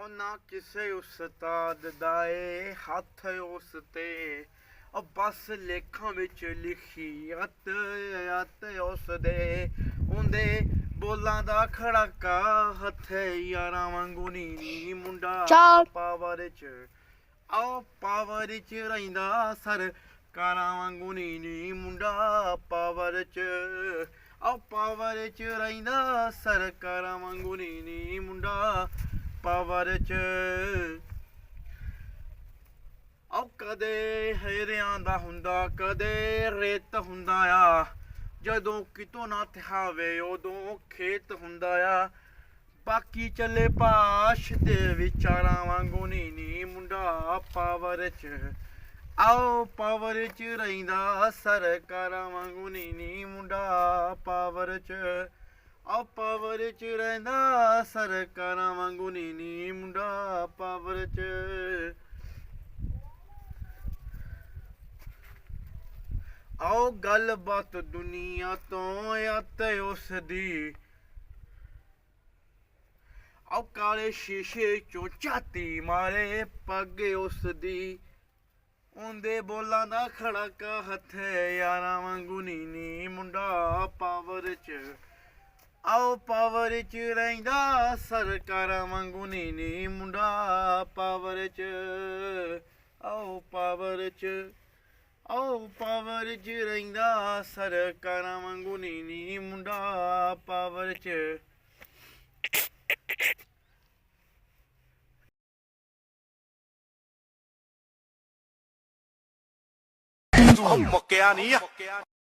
ਨਾ ਕਿਸੇ ਉਸਤਾਦ ਦਾ ਏ ਹੱਥ ਉਸ ਤੇ ਬਸ ਲੇਖਾਂ ਵਿੱਚ ਲਿਖੀ ਅੱਤ ਉਸ ਦੇ ਉਹਦੇ ਬੋਲਾਂ ਦਾ ਖੜਾਕਾ ਹੱਥੇ ਯਾਰਾਂ ਵਾਂਗੂ ਨੀ ਮੁੰਡਾ ਪਾਵਰ ਚ ਰਹਿੰਦਾ ਸਰਕਾਰਾਂ ਵਾਂਗੂ ਨੀ ਮੁੰਡਾ ਪਾਵਰ ਚ ਰਹਿੰਦਾ ਸਰਕਾਰਾਂ ਵਾਂਗੂ ਨੀ ਮੁੰਡਾ ਪਾਵਰ ਚ ਕਦੇ ਹੇਰਿਆਂ ਦਾ ਹੁੰਦਾ ਕਦੇ ਰੇਤ ਹੁੰਦਾ ਆ ਜਦੋਂ ਕਿਤੋਂ ਨਾ ਥਾਵੇ ਉਦੋਂ ਖੇਤ ਹੁੰਦਾ ਆ ਬਾਕੀ ਚੱਲੇ ਪਾਸ਼ ਦੇ ਵਿਚਾਰਾਂ ਵਾਂਗੂ ਨੀ ਮੁੰਡਾ ਪਾਵਰ ਚ ਪਾਵਰ ਚ ਰਹਿੰਦਾ ਸਰਕਾਰਾਂ ਵਾਂਗੂ ਨੀ ਮੁੰਡਾ ਪਾਵਰ ਚ ਪਾਵਰ ਚ ਰਹਿੰਦਾ ਸਰਕਾਰਾਂ ਵਾਂਗੂ ਨੀ ਮੁੰਡਾ ਪਾਵਰ ਚ ਗੱਲਬਾਤ ਦੁਨੀਆ ਤੋਂ ਅਤੇ ਉਸ ਦੀ ਕਾਲੇ ਸ਼ੀਸ਼ੇ ਚੋਂ ਝਾਤੀ ਮਾਰੇ ਪੱਗ ਉਸ ਦੀ ਉਹਦੇ ਬੋਲਾਂ ਦਾ ਖੜਾਕਾ ਹੱਥੇ ਯਾਰਾਂ ਵਾਂਗੂ ਨੀ ਮੁੰਡਾ ਪਾਵਰ ਚ ਪਾਵਰ ਚ ਰਹਿੰਦਾ ਸਰਕਾਰਾਂ ਵਾਂਗੂ ਨੀ ਮੁੰਡਾ ਪਾਵਰ ਚ ਪਾਵਰ ਚ ਰਹਿੰਦਾ ਸਰਕਾਰਾਂ ਵਾਂਗੂ ਨੀ ਮੁੰਡਾ ਪਾਵਰ ਚ ਮੁੱਕਿਆ ਨਹੀਂ